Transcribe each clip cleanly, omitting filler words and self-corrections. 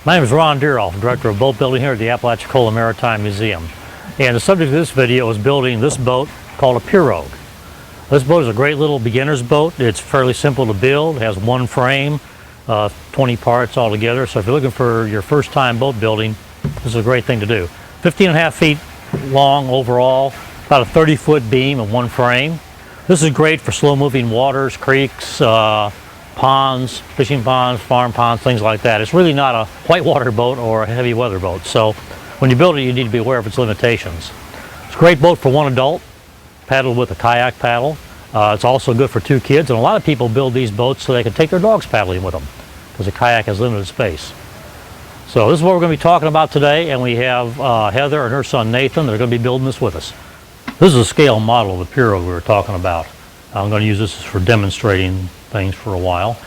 My name is Ron Deeroff, Director of Boat Building here at the Apalachicola Maritime Museum. And the subject of this video is building this boat called a Pirogue. This boat is a great little beginner's boat. It's fairly simple to build. It has one frame, 20 parts altogether. So if you're looking for your first time boat building, this is a great thing to do. 15.5 feet long overall, about a 30-foot beam and one frame. This is great for slow-moving waters, creeks, ponds, fishing ponds, farm ponds, things like that. It's really not a whitewater boat or a heavy weather boat. So when you build it, you need to be aware of its limitations. It's a great boat for one adult, paddled with a kayak paddle. It's also good for two kids, and a lot of people build these boats so they can take their dogs paddling with them because a kayak has limited space. So this is what we're going to be talking about today, and we have Heather and her son Nathan that are going to be building this with us. This is a scale model of the Pirogue we were talking about. I'm going to use this for demonstrating things for a while.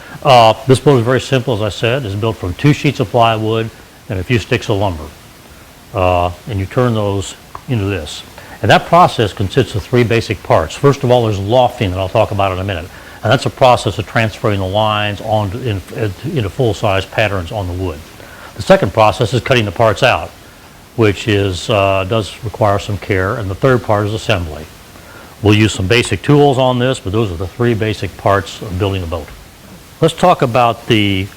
This boat is very simple, as I said. It's built from 2 sheets of plywood and a few sticks of lumber. And you turn those into this. And that process consists of 3 basic parts. First of all, there's lofting that I'll talk about in a minute. And that's a process of transferring the lines into full-size patterns on the wood. The second process is cutting the parts out, which does require some care. And the third part is assembly. We'll use some basic tools on this, but those are the 3 basic parts of building a boat. Let's talk about the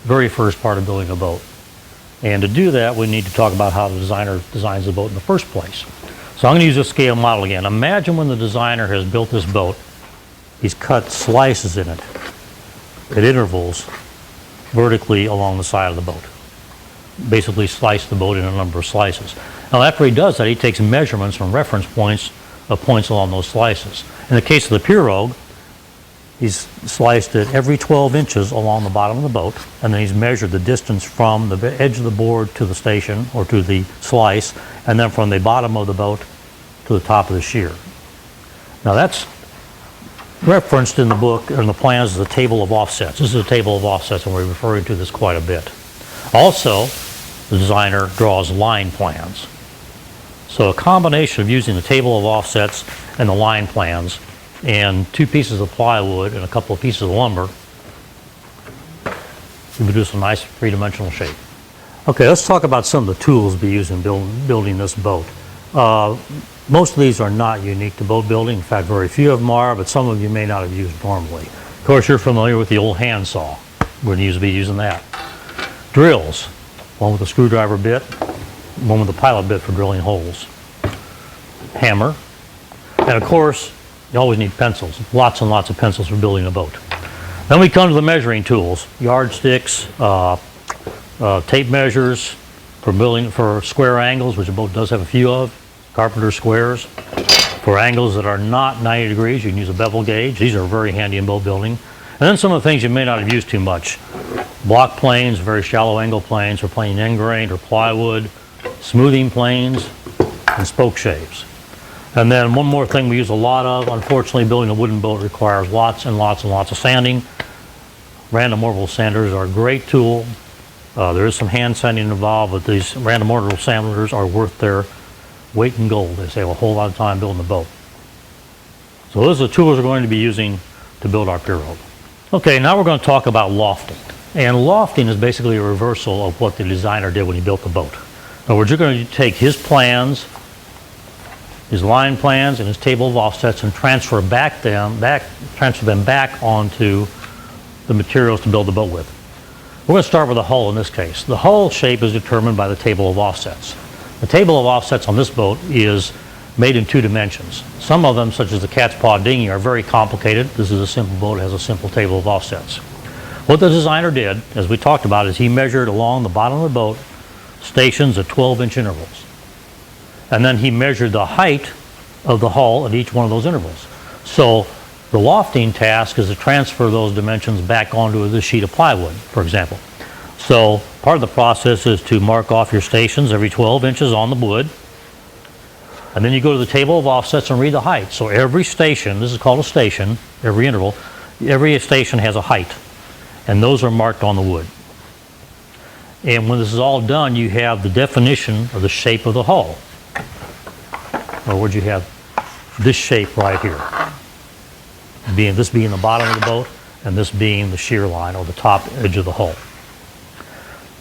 very first part of building a boat. And to do that, we need to talk about how the designer designs the boat in the first place. So I'm going to use a scale model again. Imagine when the designer has built this boat, he's cut slices in it at intervals vertically along the side of the boat. Basically slice the boat in a number of slices. Now after he does that, he takes measurements from reference points along those slices. In the case of the Pirogue, he's sliced it every 12 inches along the bottom of the boat, and then he's measured the distance from the edge of the board to the station or to the slice, and then from the bottom of the boat to the top of the shear. Now that's referenced in the book, or in the plans, as a table of offsets. This is a table of offsets, and we're referring to this quite a bit. Also, the designer draws line plans. So a combination of using the table of offsets and the line plans and 2 pieces of plywood and a couple of pieces of lumber, you produce a nice 3-dimensional shape. Okay, let's talk about some of the tools to be used in building this boat. Most of these are not unique to boat building. In fact, very few of them are, but some of you may not have used normally. Of course, you're familiar with the old handsaw. We're going to be using that. Drills, one with a screwdriver bit, one with a pilot bit for drilling holes. Hammer. And of course, you always need pencils. Lots and lots of pencils for building a boat. Then we come to the measuring tools. Yardsticks, tape measures for square angles, which a boat does have a few of. Carpenter squares. For angles that are not 90 degrees, you can use a bevel gauge. These are very handy in boat building. And then some of the things you may not have used too much. Block planes, very shallow angle planes for planing end grain or plywood. Smoothing planes, and spoke shaves. And then one more thing we use a lot of, unfortunately, building a wooden boat requires lots and lots and lots of sanding. Random orbital sanders are a great tool. There is some hand sanding involved, but these random orbital sanders are worth their weight in gold. They save a whole lot of time building the boat. So those are the tools we're going to be using to build our Pirogue. Okay, now we're going to talk about lofting. And lofting is basically a reversal of what the designer did when he built the boat. In other words, you're going to take his plans, his line plans, and his table of offsets and transfer them back onto the materials to build the boat with. We're going to start with the hull in this case. The hull shape is determined by the table of offsets. The table of offsets on this boat is made in 2 dimensions. Some of them, such as the cat's paw dinghy, are very complicated. This is a simple boat, it has a simple table of offsets. What the designer did, as we talked about, is he measured along the bottom of the boat stations at 12-inch intervals. And then he measured the height of the hull at each one of those intervals. So the lofting task is to transfer those dimensions back onto this sheet of plywood, for example. So part of the process is to mark off your stations every 12 inches on the wood. And then you go to the table of offsets and read the height. So every station, this is called a station, every interval, every station has a height. And those are marked on the wood. And when this is all done, you have the definition of the shape of the hull. In other words, you have this shape right here. This being the bottom of the boat, and this being the shear line or the top edge of the hull.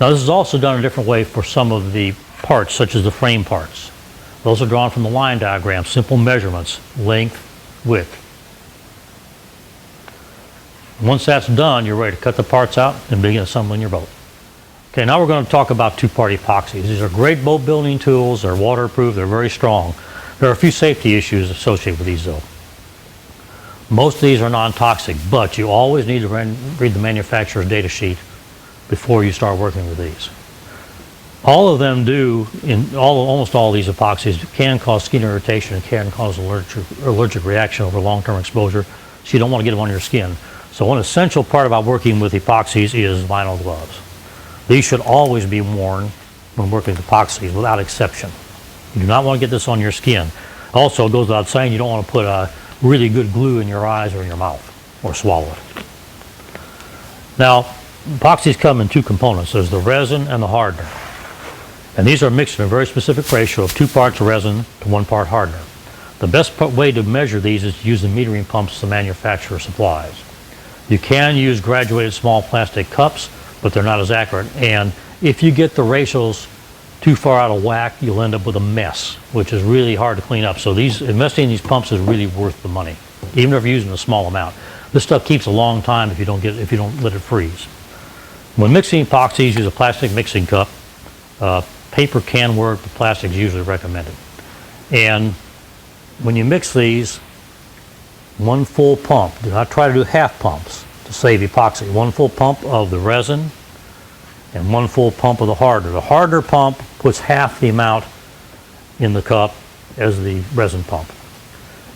Now this is also done a different way for some of the parts, such as the frame parts. Those are drawn from the line diagram, simple measurements, length, width. Once that's done, you're ready to cut the parts out and begin assembling your boat. Okay, now we're going to talk about two-part epoxies. These are great boat building tools. They're waterproof. They're very strong. There are a few safety issues associated with these, though. Most of these are non-toxic, but you always need to read the manufacturer's data sheet before you start working with these. All of them do, almost all of these epoxies can cause skin irritation and can cause allergic reaction over long-term exposure, so you don't want to get them on your skin. So one essential part about working with epoxies is vinyl gloves. These should always be worn when working with epoxies without exception. You do not want to get this on your skin. Also, it goes without saying you don't want to put a really good glue in your eyes or in your mouth or swallow it. Now, epoxies come in two components. There's the resin and the hardener. And these are mixed in a very specific ratio of 2 parts resin to 1 part hardener. The best way to measure these is to use the metering pumps the manufacturer supplies. You can use graduated small plastic cups, but they're not as accurate. And if you get the ratios too far out of whack, you'll end up with a mess, which is really hard to clean up. So investing in these pumps is really worth the money, even if you're using a small amount. This stuff keeps a long time if you don't let it freeze. When mixing epoxies, use a plastic mixing cup. Paper can work, but plastic is usually recommended. And when you mix these, 1 full pump. Do not try to do half pumps to save epoxy. 1 full pump of the resin and 1 full pump of the hardener. The hardener pump puts half the amount in the cup as the resin pump.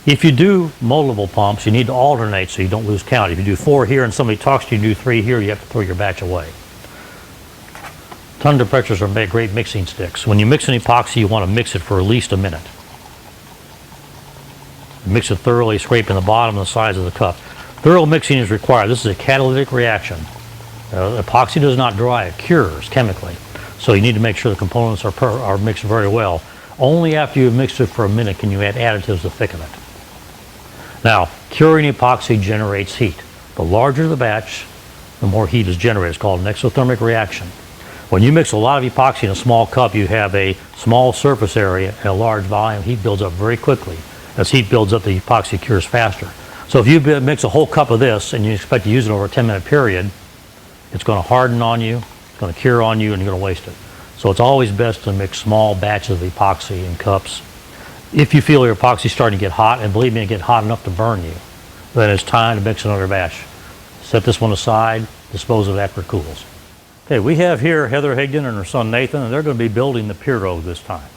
If you do multiple pumps, you need to alternate so you don't lose count. If you do 4 here and somebody talks to you, do 3 here, you have to throw your batch away. Thunder pressures are great mixing sticks. When you mix an epoxy, you want to mix it for at least a minute. Mix it thoroughly, scraping the bottom and the sides of the cup. Thorough mixing is required. This is a catalytic reaction. Epoxy does not dry, it cures chemically. So you need to make sure the components are mixed very well. Only after you've mixed it for a minute can you add additives to thicken it. Now, curing epoxy generates heat. The larger the batch, the more heat is generated. It's called an exothermic reaction. When you mix a lot of epoxy in a small cup, you have a small surface area and a large volume. Heat builds up very quickly. As heat builds up, the epoxy cures faster. So if you mix a whole cup of this and you expect to use it over a 10-minute period, it's going to harden on you, it's going to cure on you, and you're going to waste it. So it's always best to mix small batches of epoxy in cups. If you feel your epoxy is starting to get hot, and believe me, it gets hot enough to burn you, then it's time to mix another batch. Set this one aside, dispose of it after it cools. Okay, we have here Heather Higdon and her son Nathan, and they're going to be building the Pirogue this time.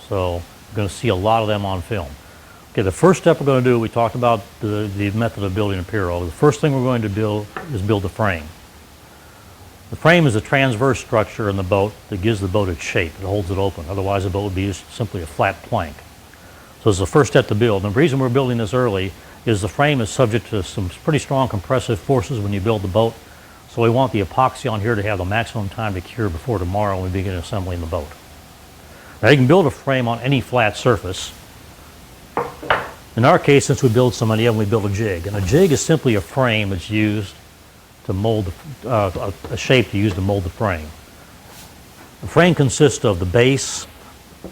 So you're going to see a lot of them on film. Okay, the first step we're going to do, we talked about the method of building a Pirogue. The first thing we're going to build is build the frame. The frame is a transverse structure in the boat that gives the boat its shape. It holds it open. Otherwise, the boat would be just simply a flat plank. So it's the first step to build. And the reason we're building this early is the frame is subject to some pretty strong compressive forces when you build the boat. So we want the epoxy on here to have the maximum time to cure before tomorrow when we begin assembling the boat. Now you can build a frame on any flat surface. In our case, since we build so many of them, we build a jig. And a jig is simply a frame that's used to mold, a shape to use to mold the frame. The frame consists of the base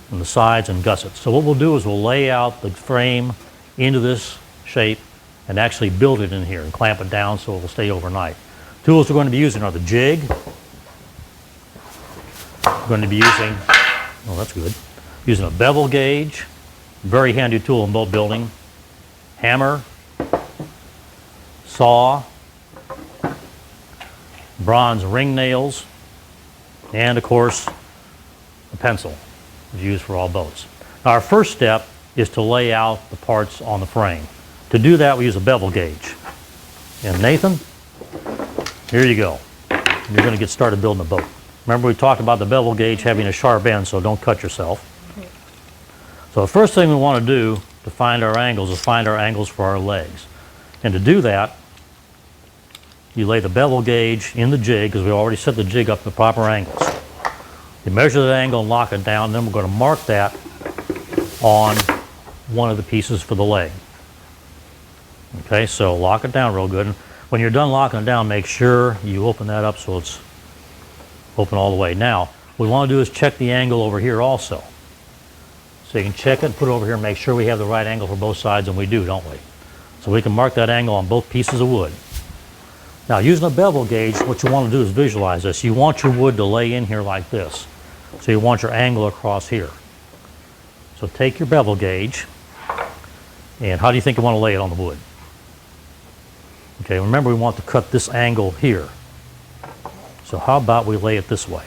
and the sides and gussets. So what we'll do is we'll lay out the frame into this shape and actually build it in here and clamp it down so it will stay overnight. Tools we're going to be using are the jig. We're going to be using, oh that's good, using a bevel gauge, very handy tool in boat building, hammer, saw, bronze ring nails, and of course a pencil is used for all boats. Now our first step is to lay out the parts on the frame. To do that we use a bevel gauge. And Nathan, here you go. You're going to get started building the boat. Remember we talked about the bevel gauge having a sharp end, so don't cut yourself. So the first thing we want to do to find our angles is find our angles for our legs. And to do that, you lay the bevel gauge in the jig, because we already set the jig up to the proper angles. You measure that angle and lock it down, and then we're going to mark that on one of the pieces for the leg. Okay, so lock it down real good. And when you're done locking it down, make sure you open that up so it's Open all the way. Now, what we want to do is check the angle over here also. So you can check it, put it over here, and make sure we have the right angle for both sides, and we do, don't we? So we can mark that angle on both pieces of wood. Now, using a bevel gauge, what you want to do is visualize this. You want your wood to lay in here like this. So you want your angle across here. So take your bevel gauge, and how do you think you want to lay it on the wood? Okay, remember we want to cut this angle here. So how about we lay it this way?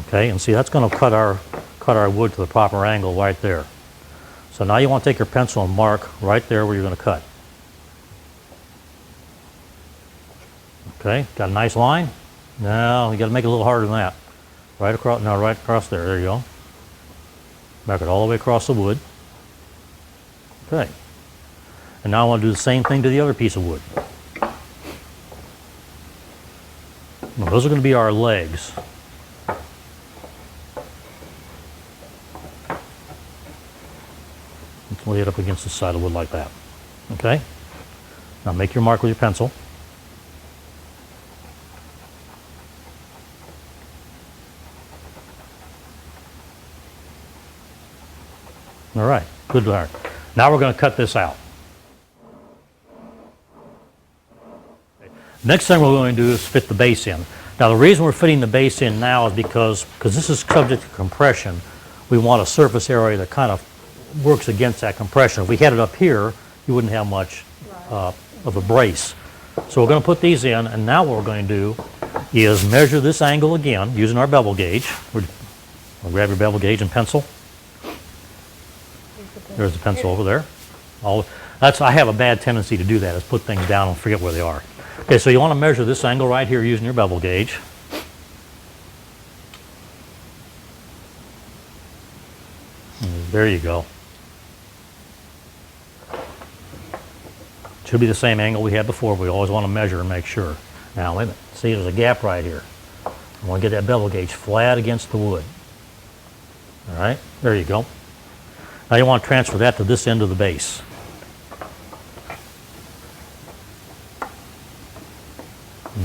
Okay, and see that's going to cut our wood to the proper angle right there. So now you want to take your pencil and mark right there where you're going to cut. Okay, got a nice line? Now you got to make it a little harder than that. Right across, no, right across there. There you go. Mark it all the way across the wood. Okay. And now I want to do the same thing to the other piece of wood. Now, those are going to be our legs. Let's lay it up against the side of the wood like that. Okay? Now make your mark with your pencil. All right, good work. Now we're going to cut this out. Next thing we're going to do is fit the base in. Now the reason we're fitting the base in now is because this is subject to compression. We want a surface area that kind of works against that compression. If we had it up here, you wouldn't have much of a brace. So we're going to put these in, and now what we're going to do is measure this angle again using our bevel gauge. We'll grab your bevel gauge and pencil. There's the pencil over there. I have a bad tendency to do that, is put things down and forget where they are. Okay, so you want to measure this angle right here using your bevel gauge. There you go. Should be the same angle we had before, but we always want to measure and make sure. Now, wait a minute. See, there's a gap right here. I want to get that bevel gauge flat against the wood. All right, there you go. Now you want to transfer that to this end of the base.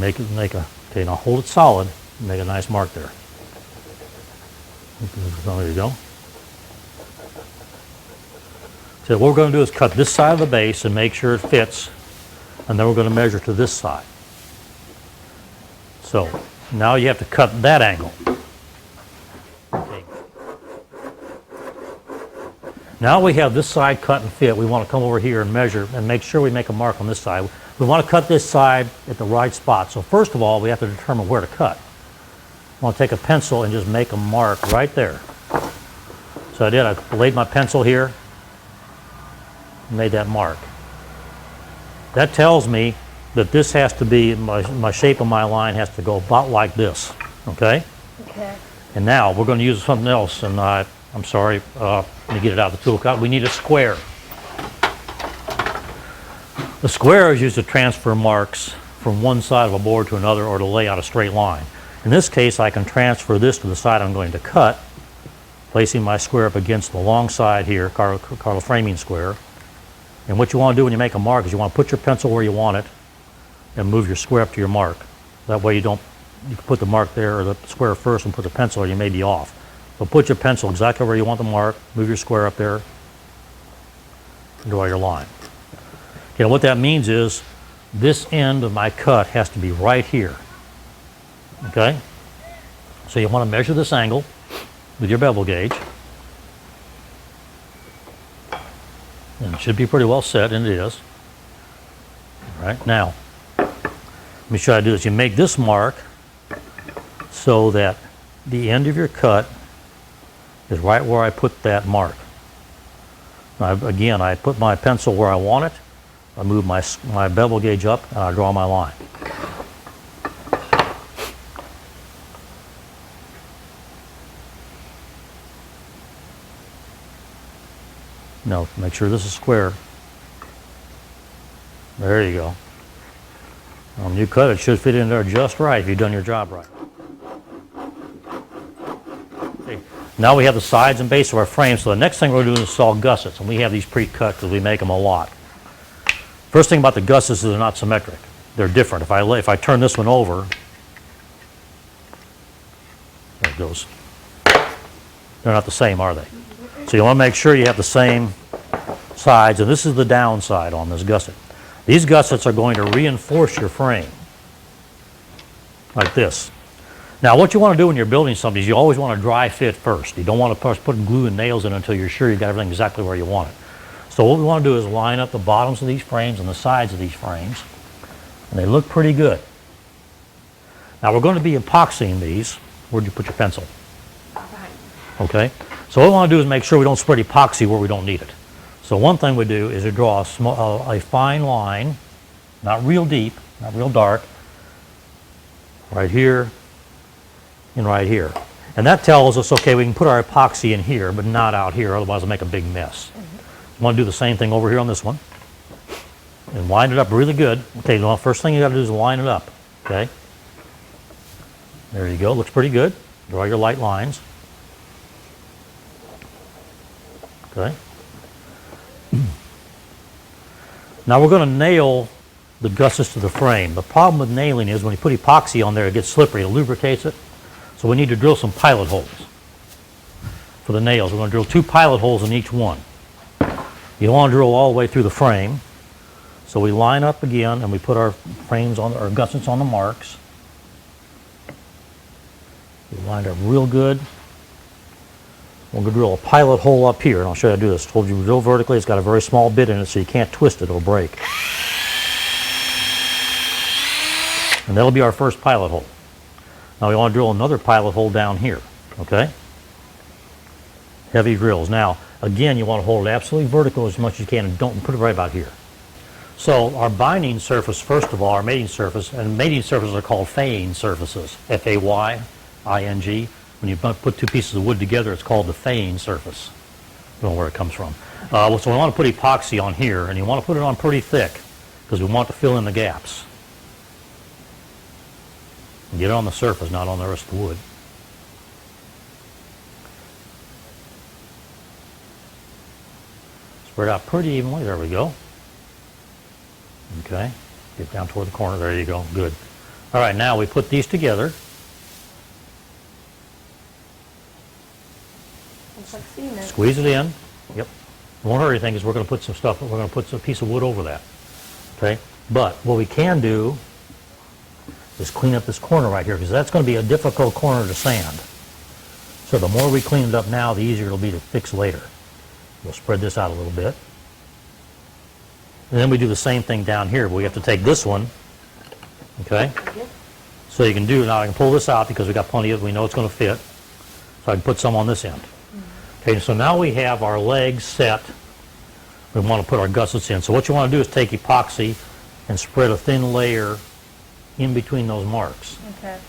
Okay, now hold it solid and make a nice mark there. There you go. So what we're going to do is cut this side of the base and make sure it fits, and then we're going to measure to this side. So now you have to cut that angle. Okay. Now we have this side cut and fit. We want to come over here and measure and make sure we make a mark on this side. We want to cut this side at the right spot. So first of all, we have to determine where to cut. I want to take a pencil and just make a mark right there. So I did. I laid my pencil here and made that mark. That tells me that this has to be, my shape of my line has to go about like this. Okay? Okay. And now we're going to use something else, and I'm sorry, let me get it out of the tool. We need a square. The square is used to transfer marks from one side of a board to another or to lay out a straight line. In this case, I can transfer this to the side I'm going to cut, placing my square up against the long side here, Carlo framing square. And what you want to do when you make a mark is you want to put your pencil where you want it and move your square up to your mark. That way you can put the mark there or the square first and put the pencil, or you may be off. So put your pencil exactly where you want the mark, move your square up there, and draw your line. Okay, what that means is this end of my cut has to be right here. Okay? So you want to measure this angle with your bevel gauge. And it should be pretty well set, and it is. All right, now, let me show you how to do this. You make this mark so that the end of your cut is right where I put that mark. Now, again, I put my pencil where I want it. I move my bevel gauge up, and I draw my line. Now, make sure this is square. There you go. When you cut it, should fit in there just right if you've done your job right. Okay. Now we have the sides and base of our frame, so the next thing we're going to do is install gussets, and we have these pre-cut because we make them a lot. First thing about the gussets is they're not symmetric. they're different. If I turn this one over, there it goes. They're not the same, are they? So you want to make sure you have the same sides, and this is the downside on this gusset. These gussets are going to reinforce your frame, like this. Now what you want to do when you're building something is you always want to dry fit first. You don't want to put glue and nails in until you're sure you've got everything exactly where you want it. So what we want to do is line up the bottoms of these frames and the sides of these frames, and they look pretty good. Now we're going to be epoxying these. Where'd you put your pencil? Behind. Okay. So what we want to do is make sure we don't spread epoxy where we don't need it. So one thing we do is we draw a fine line, not real deep, not real dark, right here and right here. And that tells us, okay, we can put our epoxy in here, but not out here, otherwise it'll make a big mess. We want to do the same thing over here on this one. And line it up really good. Okay, well, first thing you got to do is line it up. Okay. There you go. Looks pretty good. Draw your light lines. Okay. Now we're going to nail the gussets to the frame. The problem with nailing is when you put epoxy on there, it gets slippery. It lubricates it. So we need to drill some pilot holes for the nails. We're going to drill 2 pilot holes in each one. You don't want to drill all the way through the frame. So we line up again and we put our frames on, our gussets on the marks. We lined up real good. We're going to drill a pilot hole up here, and I'll show you how to do this. I told you to drill vertically. It's got a very small bit in it, so you can't twist it. It'll break. And that'll be our first pilot hole. Now we want to drill another pilot hole down here, okay? Heavy drills. Now, again, you want to hold it absolutely vertical as much as you can, and don't put it right about here. So our binding surface, first of all, our mating surface, and mating surfaces are called faying surfaces, F-A-Y-I-N-G. When you put 2 pieces of wood together, it's called the faying surface. I don't know where it comes from. So we want to put epoxy on here, and you want to put it on pretty thick because we want to fill in the gaps. And get it on the surface, not on the rest of the wood. Spread out pretty evenly. There we go. Okay. Get down toward the corner. There you go. Good. All right, now we put these together. Like cement. Squeeze it in. Yep. Won't hurt anything because we're going to put some stuff, we're going to put a piece of wood over that. Okay. But what we can do is clean up this corner right here because that's going to be a difficult corner to sand. So the more we clean it up now, the easier it'll be to fix later. We'll spread this out a little bit. And then we do the same thing down here. But we have to take this one, okay? So you can do, now I can pull this out because we got plenty of, we know it's going to fit. So I can put some on this end. Okay, so now we have our legs set. We want to put our gussets in. So what you want to do is take epoxy and spread a thin layer in between those marks. Okay.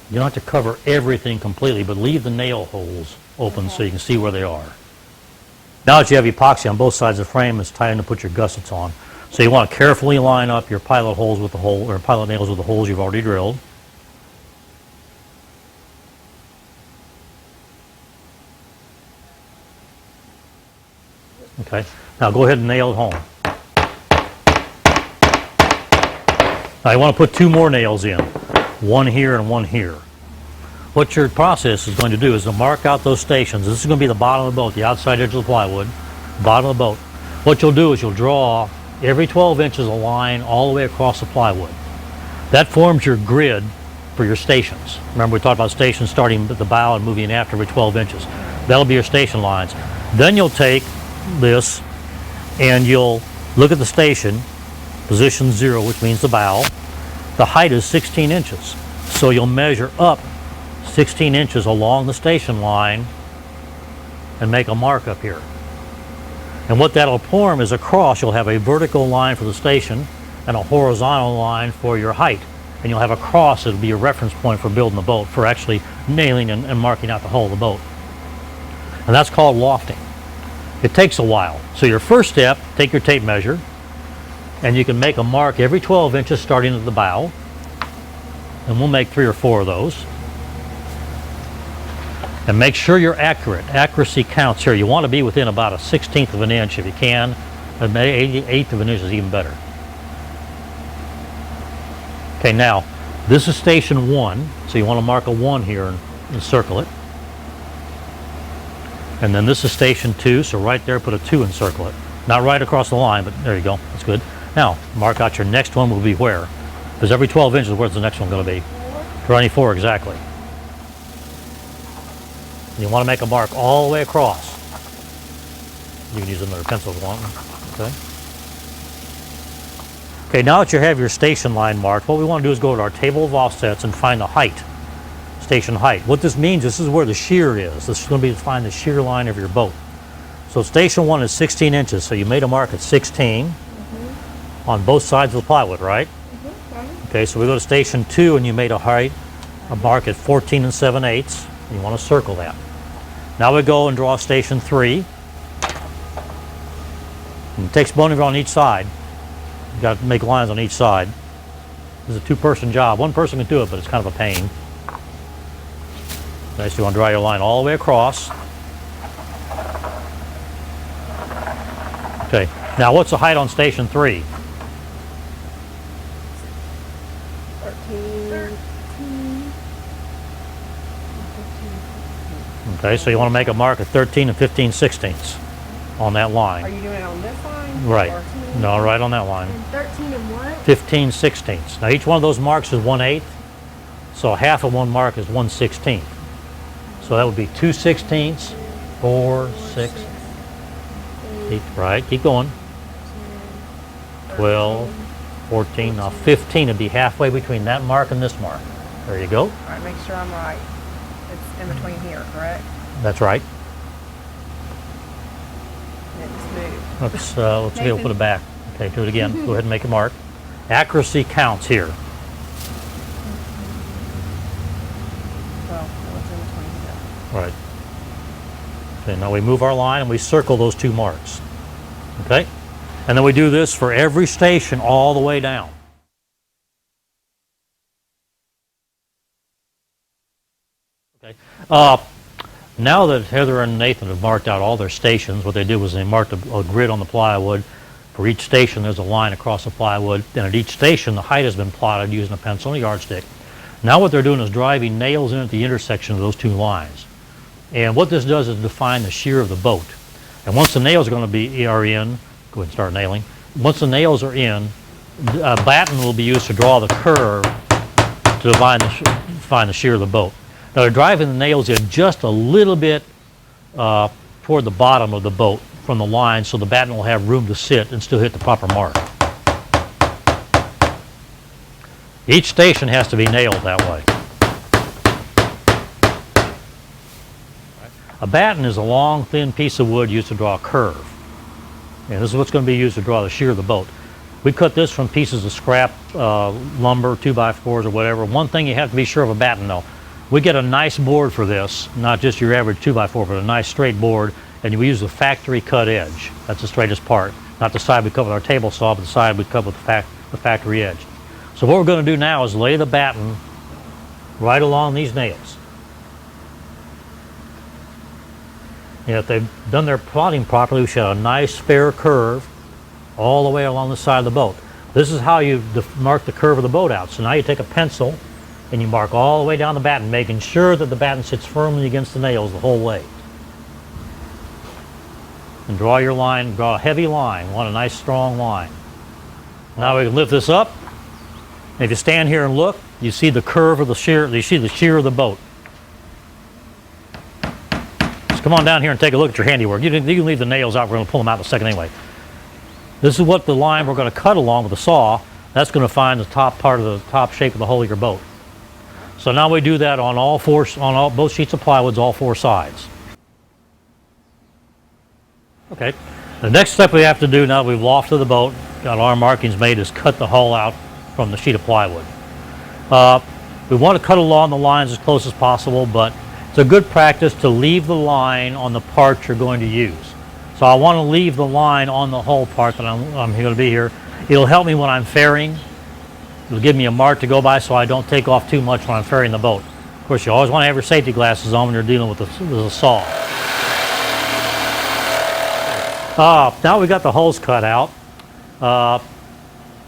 You don't have to cover everything completely, but leave the nail holes open so you can see where they are. Now that you have epoxy on both sides of the frame, it's time to put your gussets on. So you want to carefully line up your pilot holes with the hole, or pilot nails with the holes you've already drilled. Okay. Now go ahead and nail it home. Now you want to put 2 more nails in, one here and one here. What your process is going to do is to mark out those stations. This is going to be the bottom of the boat, the outside edge of the plywood, bottom of the boat. What you'll do is you'll draw every 12 inches a line all the way across the plywood. That forms your grid for your stations. Remember we talked about stations starting at the bow and moving after every 12 inches. That'll be your station lines. Then you'll take this and you'll look at the station, position 0, which means the bow. The height is 16 inches. So you'll measure up 16 inches along the station line and make a mark up here. And what that'll form is across, you'll have a vertical line for the station and a horizontal line for your height. And you'll have a cross that'll be your reference point for building the boat, for actually nailing and marking out the hull of the boat. And that's called lofting. It takes a while. So your first step, take your tape measure, and you can make a mark every 12 inches starting at the bow. And we'll make 3 or 4 of those. And make sure you're accurate. Accuracy counts here. You want to be within about a 1/16 of an inch if you can. An 1/8 of an inch is even better. Okay, now this is station 1, so you want to mark a 1 here and circle it. And then this is station 2, so right there put a 2 and circle it. Not right across the line, but there you go. That's good. Now mark out your next one will be where? Because every 12 inches, where's the next one going to be? 24, exactly. You want to make a mark all the way across. You can use another pencil if you want. Okay. Okay, now that you have your station line marked, what we want to do is go to our table of offsets and find the height, station height. What this means, this is where the shear is. This is going to be to find the shear line of your boat. So station 1 is 16 inches, so you made a mark at 16 on both sides of the plywood, right? Okay, so we go to station 2 and you made a mark at 14 7/8. You want to circle that. Now we go and draw station 3. And it takes both of you on each side. You got to make lines on each side. This is a 2-person job. One person can do it, but it's kind of a pain. Okay, so you want to draw your line all the way across. Okay, now what's the height on station 3? 13. Okay, so you want to make a mark at 13 15/16 on that line. Are you doing it on this line? Right. 14? No, right on that line. And 13 and what? 15/16. Now each one of those marks is 1/8, so half of one mark is 1/16. So that would be 2/16, 4, 6, 8, right, keep going. 12, 14, now 15 would be halfway between that mark and this mark. There you go. All right, make sure I'm right. It's in between here, correct? That's right. And it's moved. Let's go put it back. Okay, do it again. Go ahead and make a mark. Accuracy counts here. Well, what's in between here? Right. Okay, now we move our line and we circle those 2 marks. Okay? And then we do this for every station all the way down. Okay. Now that Heather and Nathan have marked out all their stations, what they did was they marked a grid on the plywood. For each station, there's a line across the plywood. And at each station, the height has been plotted using a pencil and a yardstick. Now what they're doing is driving nails in at the intersection of those 2 lines. And what this does is define the shear of the boat. And once the nails are going to be in, go ahead and start nailing. Once the nails are in, a batten will be used to draw the curve to define the shear of the boat. Now they're driving the nails in just a little bit toward the bottom of the boat from the line, so the batten will have room to sit and still hit the proper mark. Each station has to be nailed that way. A batten is a long, thin piece of wood used to draw a curve. And this is what's going to be used to draw the shear of the boat. We cut this from pieces of scrap lumber, 2x4s or whatever. One thing you have to be sure of a batten though. We get a nice board for this, not just your average 2x4, but a nice straight board, and we use the factory cut edge. That's the straightest part. Not the side we cut with our table saw, but the side we cut with the factory edge. So what we're going to do now is lay the batten right along these nails. And if they've done their plotting properly, we should have a nice fair curve all the way along the side of the boat. This is how you mark the curve of the boat out. So now you take a pencil and you mark all the way down the batten, making sure that the batten sits firmly against the nails the whole way. And draw your line, draw a heavy line. You want a nice strong line. Now we can lift this up. And if you stand here and look, you see the curve of the shear, you see the shear of the boat. So come on down here and take a look at your handiwork. You can leave the nails out, we're going to pull them out in a second anyway. This is what the line we're going to cut along with the saw. That's going to find the top part of the top shape of the hull of your boat. So now we do that on both sheets of plywood, all 4 sides. Okay. The next step we have to do now that we've lofted the boat, got our markings made, is cut the hull out from the sheet of plywood. We want to cut along the lines as close as possible, but it's a good practice to leave the line on the part you're going to use. So I want to leave the line on the hull part that I'm going to be here. It'll help me when I'm fairing. It'll give me a mark to go by so I don't take off too much when I'm ferrying the boat. course, you always want to have your safety glasses on when you're dealing with a saw. Now we got the holes cut out.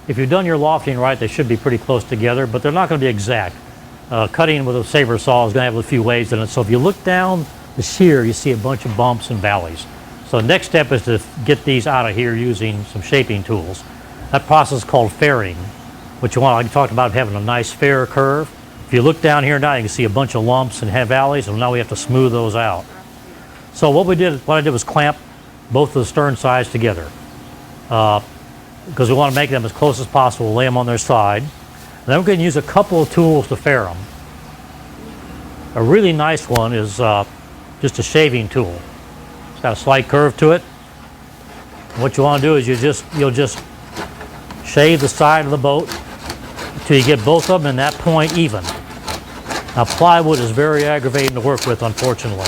If you've done your lofting right, they should be pretty close together, but they're not going to be exact. Cutting with a saber saw is going to have a few waves in it. So if you look down the shear, you see a bunch of bumps and valleys. So the next step is to get these out of here using some shaping tools. That process is called fairing. What you want, like I talked about, having a nice fair curve. If you look down here now, you can see a bunch of lumps and valleys, and now we have to smooth those out. So what I did was clamp both of the stern sides together, because we want to make them as close as possible, lay them on their side. And then we're going to use a couple of tools to fair them. A really nice one is just a shaving tool. It's got a slight curve to it. And what you want to do is you'll just shave the side of the boat until you get both of them in that point even. Now plywood is very aggravating to work with, unfortunately.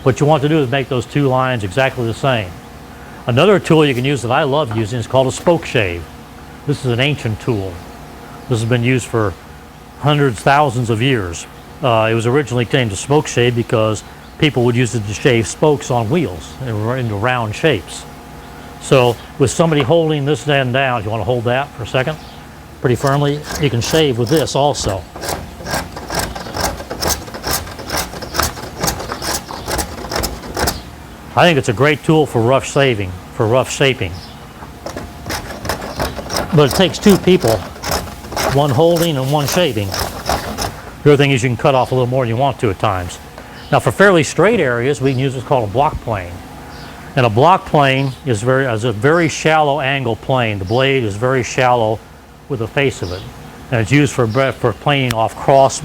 What you want to do is make those two lines exactly the same. Another tool you can use that I love using is called a spoke shave. This is an ancient tool. This has been used for hundreds, thousands of years. It was originally named a spoke shave because people would use it to shave spokes on wheels into round shapes. So with somebody holding this end down, if you want to hold that for a second, pretty firmly, you can shave with this also. I think it's a great tool for rough shaping. But it takes two people, one holding and one shaving. The other thing is you can cut off a little more than you want to at times. Now for fairly straight areas, we can use what's called a block plane. And a block plane is a very shallow angle plane. The blade is very shallow with the face of it. And it's used for planing off cross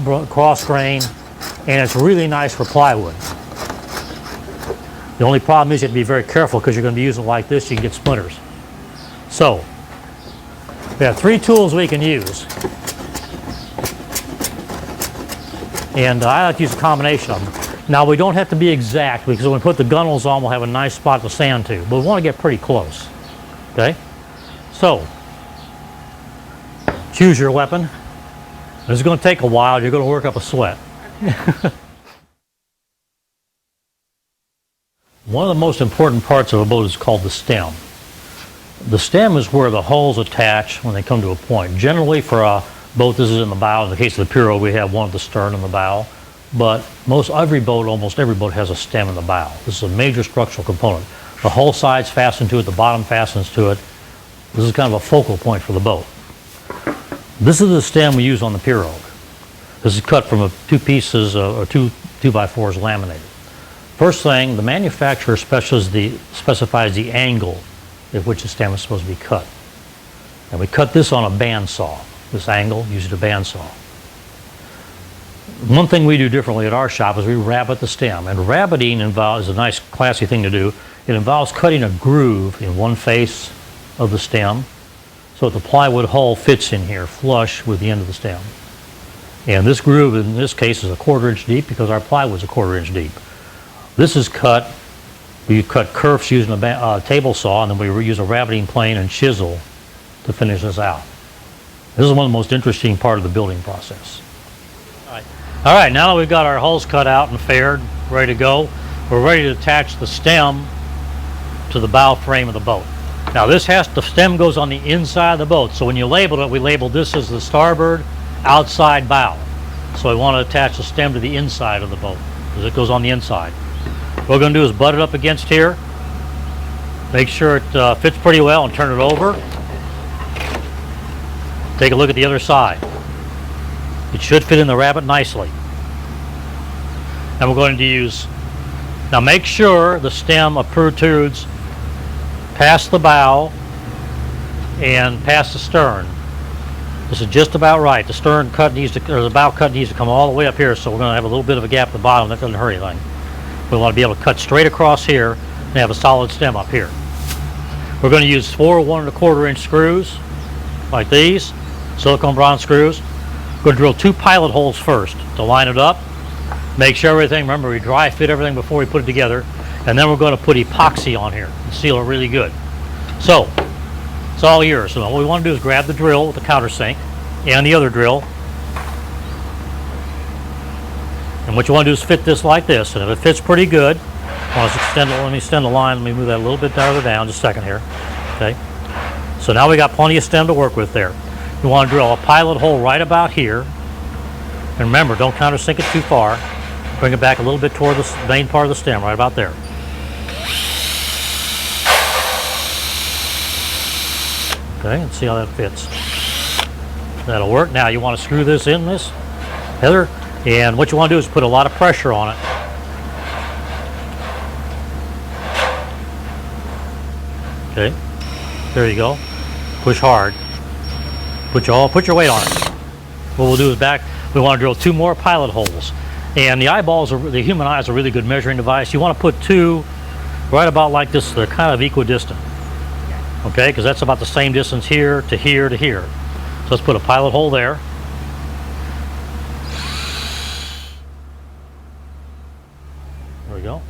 grain, and it's really nice for plywood. The only problem is you have to be very careful because you're going to be using it like this, you can get splinters. So, we have three tools we can use. And I like to use a combination of them. Now we don't have to be exact because when we put the gunnels on, we'll have a nice spot to sand to. But we want to get pretty close. Okay? So, choose your weapon. This is going to take a while. You're going to work up a sweat. One of the most important parts of a boat is called the stem. The stem is where the hulls attach when they come to a point. Generally for a boat, this is in the bow. In the case of the Pirogue, we have one at the stern and the bow. But almost every boat has a stem in the bow. This is a major structural component. The hull sides fasten to it, the bottom fastens to it. This is kind of a focal point for the boat. This is the stem we use on the Pirogue. This is cut from two pieces or two 2x4s laminated. First thing, the manufacturer specifies the angle at which the stem is supposed to be cut. And we cut this on a bandsaw. This angle, using a bandsaw. One thing we do differently at our shop is we rabbet the stem. And rabbeting is a nice, classy thing to do. It involves cutting a groove in one face of the stem so that the plywood hull fits in here flush with the end of the stem. And this groove in this case is a 1/4 inch deep because our plywood is a 1/4 inch deep. This is cut, we cut kerfs using a table saw, and then we use a rabbeting plane and chisel to finish this out. This is one of the most interesting part of the building process. All right, now that we've got our hulls cut out and faired, ready to go, we're ready to attach the stem to the bow frame of the boat. Now the stem goes on the inside of the boat, so when you labeled it, we labeled this as the starboard outside bow. So we want to attach the stem to the inside of the boat, because it goes on the inside. What we're going to do is butt it up against here, make sure it fits pretty well, and turn it over. Take a look at the other side. It should fit in the rabbet nicely. And we're going to use, now make sure the stem protrudes past the bow and past the stern. This is just about right. The stern cut the bow cut needs to come all the way up here, so we're going to have a little bit of a gap at the bottom. That doesn't hurt anything. We want to be able to cut straight across here and have a solid stem up here. We're going to use 4 1¼ inch screws like these, silicone bronze screws. We're going to drill 2 pilot holes first to line it up. Make sure everything, remember we dry fit everything before we put it together, and then we're going to put epoxy on here and seal it really good. So, it's all yours. So what we want to do is grab the drill with the countersink and the other drill, And what you want to do is fit this like this. And if it fits pretty good, let me extend the line. Let me move that a little bit farther down. Just a second here. Okay. So now we got plenty of stem to work with there. You want to drill a pilot hole right about here. And remember, don't countersink it too far. Bring it back a little bit toward the main part of the stem, right about there. Okay, and see how that fits. That'll work. Now you want to screw this in, Miss Heather, and what you want to do is put a lot of pressure on it. Okay, there you go. Push hard. Put your weight on it. What we'll do is we want to drill 2 more pilot holes. And the human eye is a really good measuring device. You want to put 2 right about like this. They're kind of equidistant. Okay, because that's about the same distance here to here to here. So let's put a pilot hole there. There we go.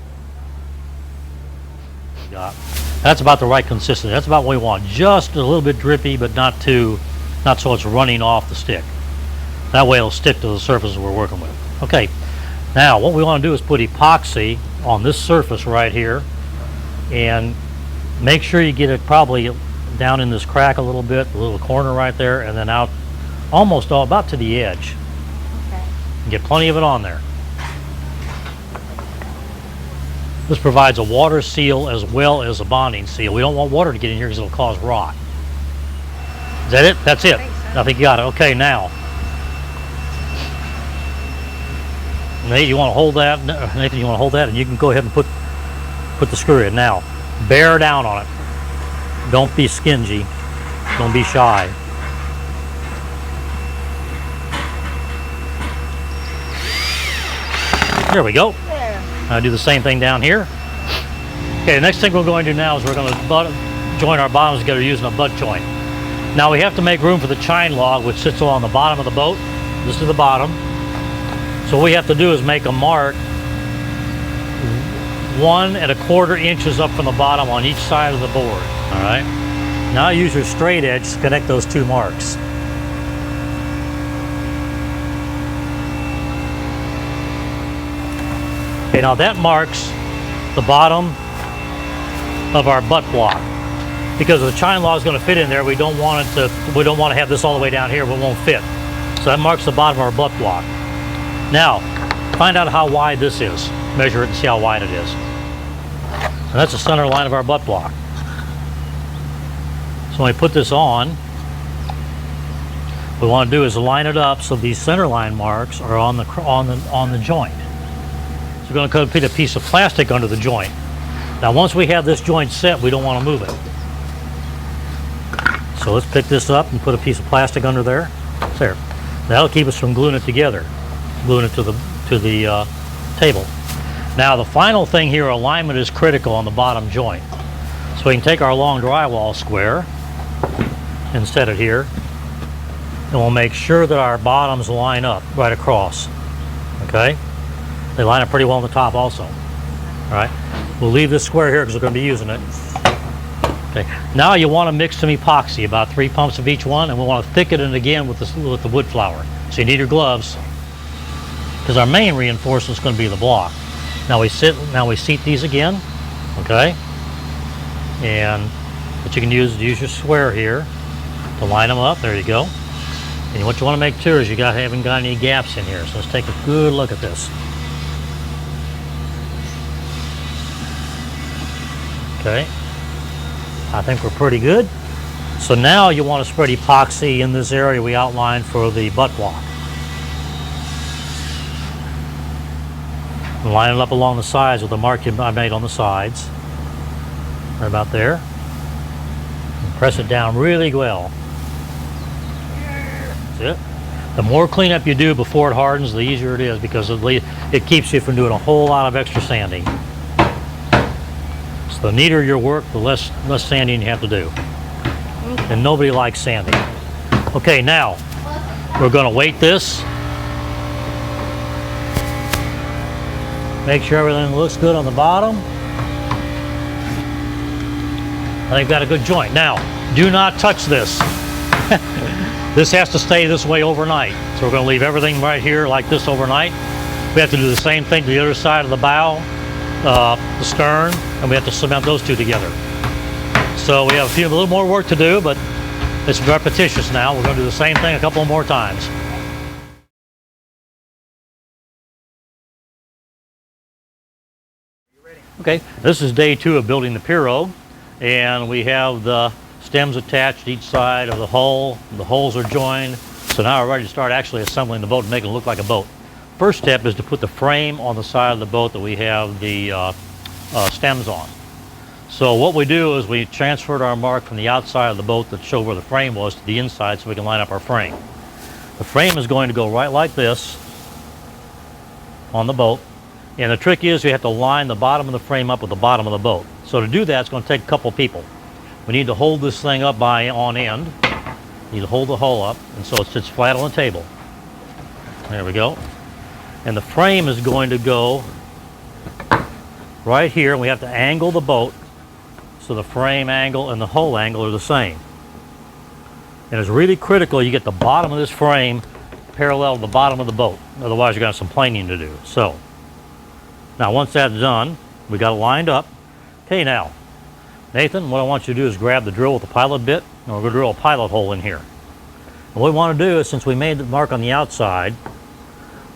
Got. That's about the right consistency. That's about what we want. Just a little bit drippy, but not so it's running off the stick. That way it'll stick to the surface we're working with. Okay, now what we want to do is put epoxy on this surface right here, and make sure you get it probably down in this crack a little bit, a little corner right there, and then out almost all about to the edge. Okay. Get plenty of it on there. This provides a water seal as well as a bonding seal. We don't want water to get in here because it'll cause rot. Is that it? That's it. I think you got it. Okay, now. Nate, you want to hold that? Nathan, you want to hold that, and you can go ahead and put the screw in. Now, bear down on it. Don't be stingy. Don't be shy. There we go. I do the same thing down here. Okay, the next thing we're going to do now is we're going to join our bottoms together using a butt joint. Now we have to make room for the chine log, which sits on the bottom of the boat. This is the bottom. So what we have to do is make a mark 1 1/4 inches up from the bottom on each side of the board. All right. Now use your straight edge to connect those 2 marks. Okay, now that marks the bottom of our butt block. Because the chine log is going to fit in there, we don't want to have this all the way down here, but it won't fit. So that marks the bottom of our butt block. Now, find out how wide this is. Measure it and see how wide it is. And that's the center line of our butt block. So when we put this on, what we want to do is line it up so these center line marks are on the joint. So we're going to put a piece of plastic under the joint. Now once we have this joint set, we don't want to move it. So let's pick this up and put a piece of plastic under there. There. That'll keep us from gluing it together, gluing it to the table. Now the final thing here, alignment is critical on the bottom joint. So we can take our long drywall square and set it here, and we'll make sure that our bottoms line up right across. Okay? They line up pretty well on the top also. All right? We'll leave this square here because we're going to be using it. Okay. Now you want to mix some epoxy, about 3 pumps of each one, and we want to thicken it again with the wood flour. So you need your gloves, because our main reinforcement is going to be the block. Now we seat these again, okay? And what you can use your square here to line them up. There you go. And what you want to make sure is you haven't got any gaps in here. So let's take a good look at this. Okay. I think we're pretty good. So now you want to spread epoxy in this area we outlined for the butt block. And line it up along the sides with the mark I made on the sides. Right about there. And press it down really well. That's it. The more cleanup you do before it hardens, the easier it is, because it keeps you from doing a whole lot of extra sanding. So the neater your work, the less sanding you have to do. And nobody likes sanding. Okay, now we're going to weight this. Make sure everything looks good on the bottom. And they've got a good joint. Now, do not touch this. This has to stay this way overnight. So we're going to leave everything right here like this overnight. We have to do the same thing to the other side of the bow, the stern, and we have to cement those two together. So we have a little more work to do, but it's repetitious now. We're going to do the same thing a couple more times. Okay, this is day 2 of building the Pirogue, and we have the stems attached each side of the hull. The holes are joined, so now we're ready to start actually assembling the boat and making it look like a boat. First step is to put the frame on the side of the boat that we have the stems on. So what we do is we transferred our mark from the outside of the boat that showed where the frame was to the inside so we can line up our frame. The frame is going to go right like this on the boat. And the trick is we have to line the bottom of the frame up with the bottom of the boat. So to do that, it's going to take a couple people. We need to hold this thing up on end. You need to hold the hull up, and so it sits flat on the table. There we go. And the frame is going to go right here, and we have to angle the boat so the frame angle and the hull angle are the same. And it's really critical you get the bottom of this frame parallel to the bottom of the boat. Otherwise, you're going to have some planing to do. So, now once that's done, we got it lined up. Okay, now, Nathan, what I want you to do is grab the drill with the pilot bit, and we're going to drill a pilot hole in here. And what we want to do is, since we made the mark on the outside,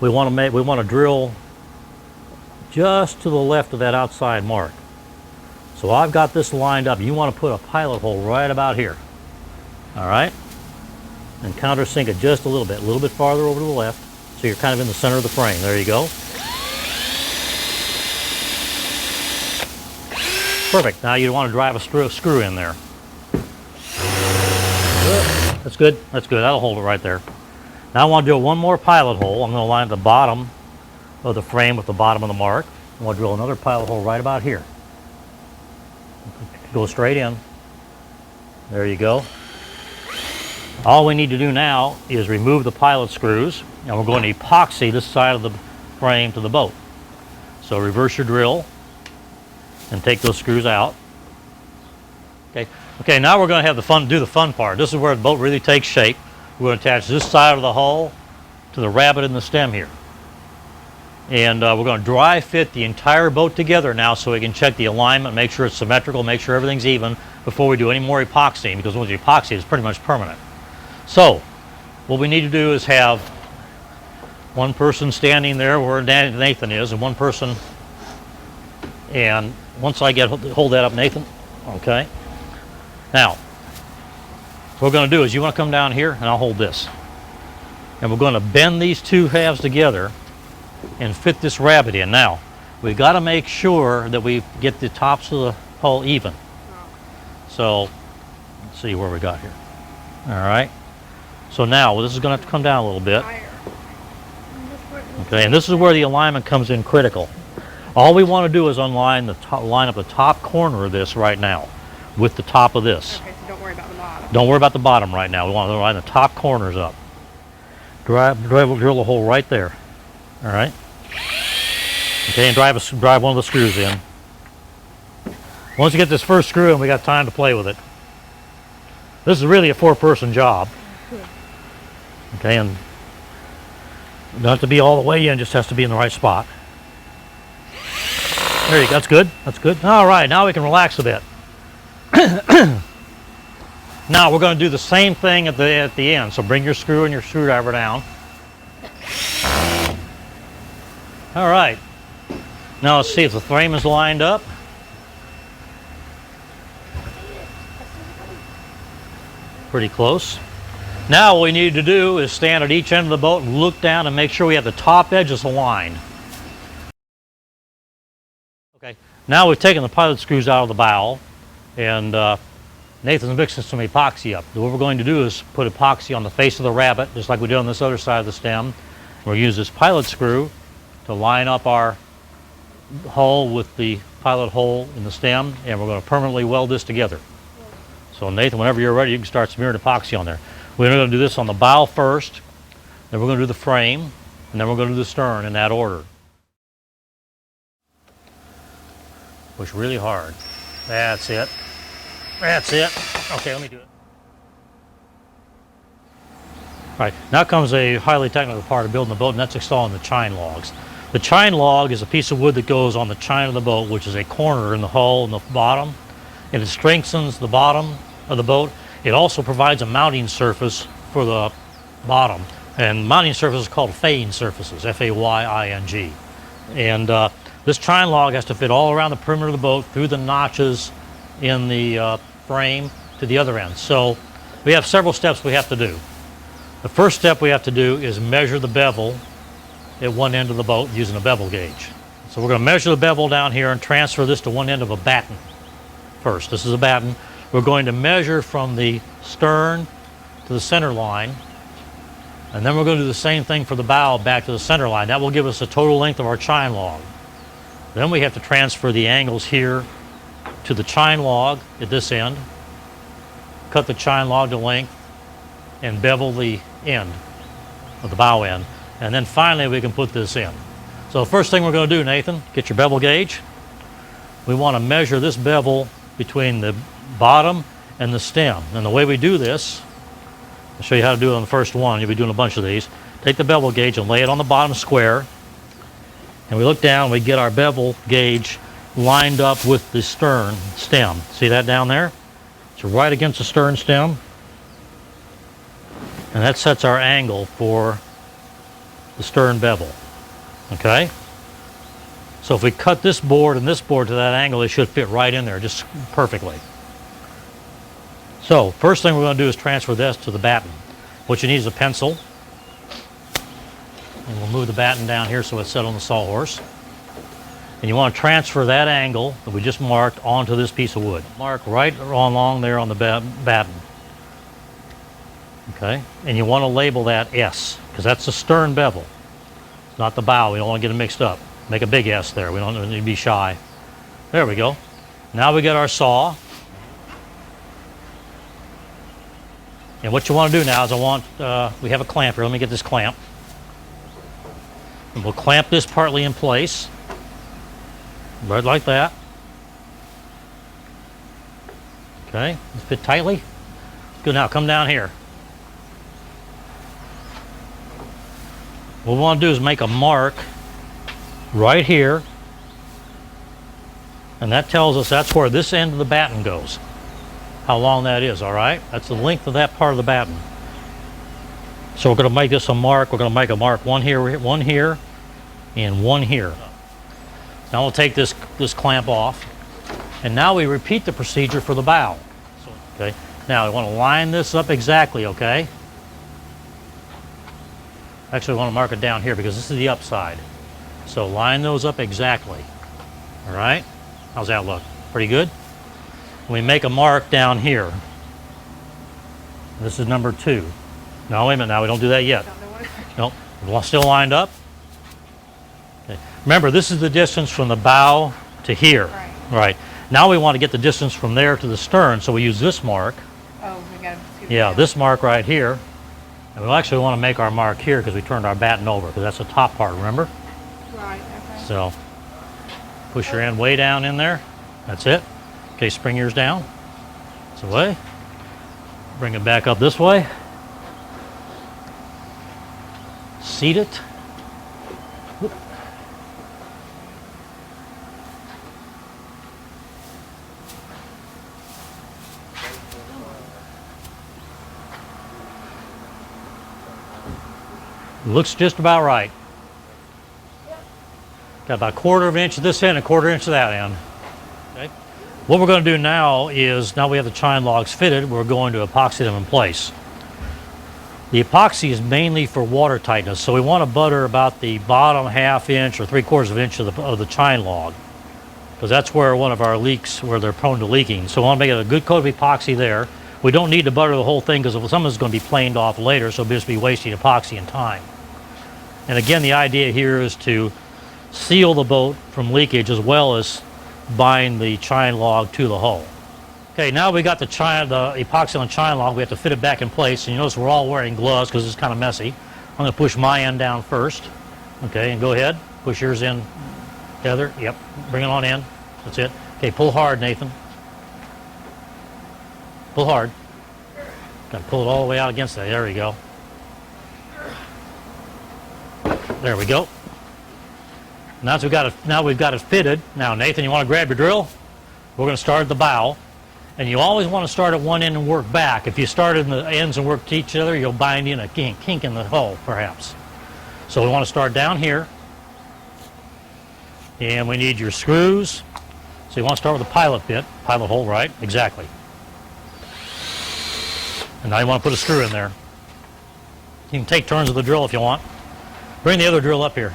we want to drill just to the left of that outside mark. So I've got this lined up. You want to put a pilot hole right about here. All right? And countersink it just a little bit farther over to the left, so you're kind of in the center of the frame. There you go. Perfect. Now you want to drive a screw in there. That's good. That's good. That'll hold it right there. Now I want to do one more pilot hole. I'm going to line the bottom of the frame with the bottom of the mark. I want to drill another pilot hole right about here. Go straight in. There you go. All we need to do now is remove the pilot screws, and we're going to epoxy this side of the frame to the boat. So reverse your drill and take those screws out. Okay. Okay, now we're going to have do the fun part. This is where the boat really takes shape. We're going to attach this side of the hull to the rabbet in the stem here. And we're going to dry fit the entire boat together now so we can check the alignment, make sure it's symmetrical, make sure everything's even before we do any more epoxying, because once you epoxy, it's pretty much permanent. So, what we need to do is have one person standing there where Nathan is, and one person, and once I hold that up, Nathan, okay? Now, what we're going to do is you want to come down here, and I'll hold this. And we're going to bend these two halves together and fit this rabbet in. Now, we've got to make sure that we get the tops of the hull even. So, let's see where we got here. All right. So now, well, this is going to have to come down a little bit. Okay, and this is where the alignment comes in critical. All we want to do is line up the top corner of this right now with the top of this. Okay, so don't worry about the bottom. Don't worry about the bottom right now. We want to line the top corners up. Drill a hole right there. All right. Okay, and drive one of the screws in. Once you get this first screw in, we got time to play with it. This is really a 4-person job. Okay, and it doesn't have to be all the way in, just has to be in the right spot. There you go. That's good. That's good. All right, now we can relax a bit. Now we're going to do the same thing at the end. So bring your screw and your screwdriver down. All right. Now let's see if the frame is lined up. Pretty close. Now what we need to do is stand at each end of the boat and look down and make sure we have the top edges aligned. Okay. Now we've taken the pilot screws out of the bow, and Nathan's mixing some epoxy up. What we're going to do is put epoxy on the face of the rabbet, just like we did on this other side of the stem. We'll use this pilot screw to line up our hull with the pilot hole in the stem, and we're going to permanently weld this together. So Nathan, whenever you're ready, you can start smearing epoxy on there. We're going to do this on the bow first, then we're going to do the frame, and then we're going to do the stern in that order. Push really hard. That's it. That's it. Okay, let me do it. All right, now comes a highly technical part of building the boat, and that's installing the chine logs. The chine log is a piece of wood that goes on the chine of the boat, which is a corner in the hull and the bottom, and it strengthens the bottom of the boat. It also provides a mounting surface for the bottom, and mounting surfaces are called faying surfaces, F-A-Y-I-N-G. And this chine log has to fit all around the perimeter of the boat, through the notches in the frame to the other end. So we have several steps we have to do. The first step we have to do is measure the bevel at one end of the boat using a bevel gauge. So we're going to measure the bevel down here and transfer this to one end of a batten first. This is a batten. We're going to measure from the stern to the center line, and then we're going to do the same thing for the bow back to the center line. That will give us the total length of our chine log. Then we have to transfer the angles here to the chine log at this end, cut the chine log to length, and bevel the end of the bow end. And then finally we can put this in. So the first thing we're going to do, Nathan, get your bevel gauge. We want to measure this bevel between the bottom and the stem. And the way we do this, I'll show you how to do it on the first one. You'll be doing a bunch of these. Take the bevel gauge and lay it on the bottom square. And we look down and we get our bevel gauge lined up with the stern stem. See that down there? It's right against the stern stem. And that sets our angle for the stern bevel. Okay? So if we cut this board and this board to that angle, it should fit right in there just perfectly. So first thing we're going to do is transfer this to the batten. What you need is a pencil. And we'll move the batten down here so it's set on the sawhorse. And you want to transfer that angle that we just marked onto this piece of wood. Mark right along there on the batten. Okay? And you want to label that S, because that's the stern bevel. It's not the bow. We don't want to get it mixed up. Make a big S there. We don't need to be shy. There we go. Now we got our saw. And what you want to do now is we have a clamp here. Let me get this clamp. And we'll clamp this partly in place. Right like that. Okay, let's fit tightly. Good, now come down here. What we want to do is make a mark right here. And that tells us that's where this end of the batten goes. How long that is, all right? That's the length of that part of the batten. So we're going to make this a mark. We're going to make a mark one here, and one here. Now we'll take this clamp off. And now we repeat the procedure for the bow. Okay. Now we want to line this up exactly, okay? Actually, we want to mark it down here because this is the upside. So line those up exactly. All right? How's that look? Pretty good? We make a mark down here. This is number 2. No, wait a minute now. We don't do that yet. Nope. We're still lined up. Okay. Remember, this is the distance from the bow to here. Right. Now we want to get the distance from there to the stern, so we use this mark. Oh, we got to. Yeah, this mark right here. And we actually want to make our mark here because we turned our batten over, because that's the top part, remember? Right, okay. So push your end way down in there. That's it. Okay, spring yours down. This way. Bring it back up this way. Seat it. Whoop. Looks just about right. Got about a quarter of an inch at this end and a quarter inch at that end. Okay. What we're going to do now is, now we have the chine logs fitted, we're going to epoxy them in place. The epoxy is mainly for water tightness, so we want to butter about the bottom half inch or 3/4 of an inch of the chine log, because that's where one of our leaks, where they're prone to leaking. So we want to make it a good coat of epoxy there. We don't need to butter the whole thing because some of it's going to be planed off later, so we'll just be wasting epoxy and time. And again, the idea here is to seal the boat from leakage as well as bind the chine log to the hull. Okay, now we got the epoxy on the chine log. We have to fit it back in place. And you notice we're all wearing gloves because it's kind of messy. I'm going to push my end down first. Okay, and go ahead. Push yours in, Heather. Yep, bring it on in. That's it. Okay, pull hard, Nathan. Pull hard. Got to pull it all the way out against that. There we go. There we go. Now we've got it fitted. Now, Nathan, you want to grab your drill? We're going to start at the bow. And you always want to start at one end and work back. If you start in the ends and work to each other, you'll bind in a kink in the hull, perhaps. So we want to start down here. And we need your screws. So you want to start with the pilot bit, pilot hole, right? Exactly. And now you want to put a screw in there. You can take turns with the drill if you want. Bring the other drill up here.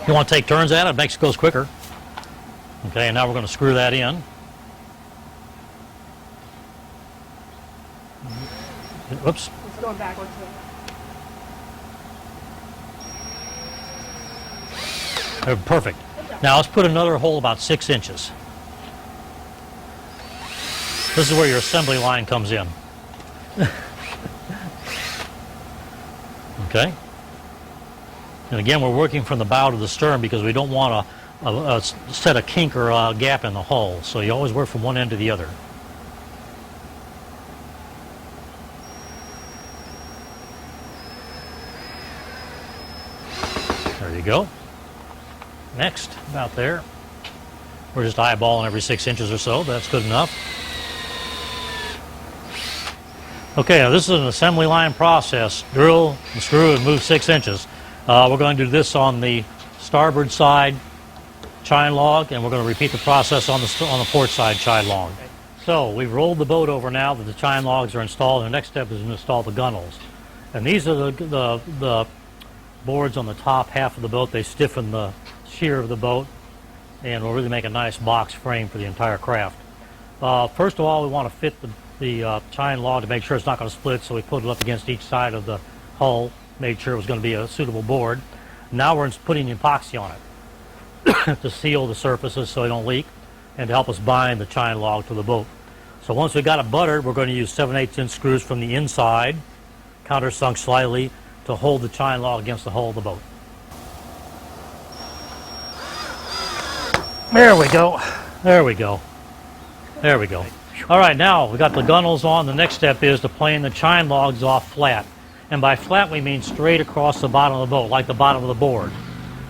You want to take turns at it? It makes it goes quicker. Okay, and now we're going to screw that in. Whoops. It's going backwards. Perfect. Now let's put another hole about 6 inches. This is where your assembly line comes in. Okay. And again, we're working from the bow to the stern because we don't want to set a kink or a gap in the hull. So you always work from one end to the other. There you go. Next, about there. We're just eyeballing every 6 inches or so. That's good enough. Okay, now this is an assembly line process. Drill and screw and move 6 inches. We're going to do this on the starboard side chine log, and we're going to repeat the process on the port side chine log. So we've rolled the boat over now that the chine logs are installed, and the next step is to install the gunnels. And these are the boards on the top half of the boat. They stiffen the shear of the boat and will really make a nice box frame for the entire craft. First of all, we want to fit the chine log to make sure it's not going to split, so we put it up against each side of the hull, made sure it was going to be a suitable board. Now we're putting epoxy on it to seal the surfaces so they don't leak and to help us bind the chine log to the boat. So once we got it buttered, we're going to use 7/8 inch screws from the inside, countersunk slightly, to hold the chine log against the hull of the boat. There we go. There we go. There we go. All right, now we got the gunnels on. The next step is to plane the chine logs off flat. And by flat, we mean straight across the bottom of the boat, like the bottom of the board.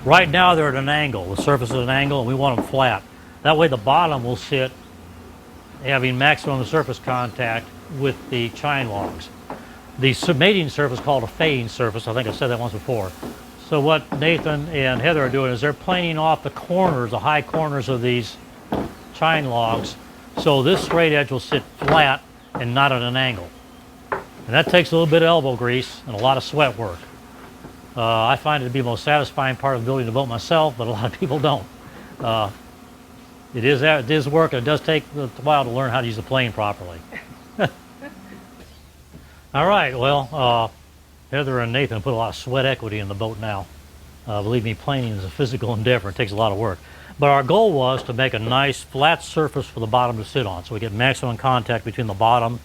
Right now, they're at an angle. The surface is at an angle, and we want them flat. That way, the bottom will sit having maximum surface contact with the chine logs. The mating surface is called a faying surface. I think I said that once before. So what Nathan and Heather are doing is they're planing off the corners, the high corners of these chine logs, so this straight edge will sit flat and not at an angle. And that takes a little bit of elbow grease and a lot of sweat work. I find it to be the most satisfying part of building a boat myself, but a lot of people don't. It is work, and it does take a while to learn how to use the plane properly. All right, well, Heather and Nathan put a lot of sweat equity in the boat now. Believe me, planing is a physical endeavor. It takes a lot of work. But our goal was to make a nice flat surface for the bottom to sit on, so we get maximum contact between the bottom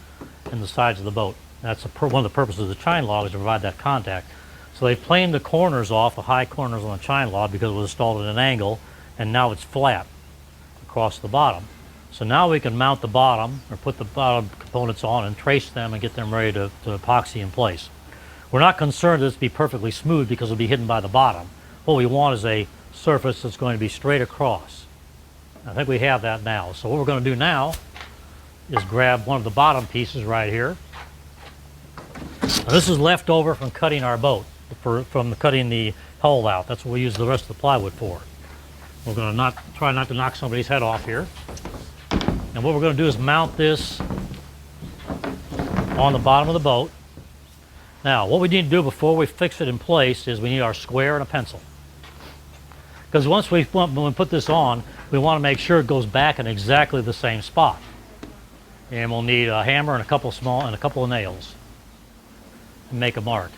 and the sides of the boat. That's one of the purposes of the chine log, is to provide that contact. So they planed the corners off, the high corners on the chine log, because it was installed at an angle, and now it's flat across the bottom. So now we can mount the bottom, or put the bottom components on and trace them and get them ready to epoxy in place. We're not concerned that this be perfectly smooth because it'll be hidden by the bottom. What we want is a surface that's going to be straight across. I think we have that now. So what we're going to do now is grab one of the bottom pieces right here. Now this is left over from cutting our boat, from cutting the hull out. That's what we use the rest of the plywood for. We're going to try not to knock somebody's head off here. And what we're going to do is mount this on the bottom of the boat. Now, what we need to do before we fix it in place is we need our square and a pencil. Because when we put this on, we want to make sure it goes back in exactly the same spot. And we'll need a hammer and a couple of nails and make a mark.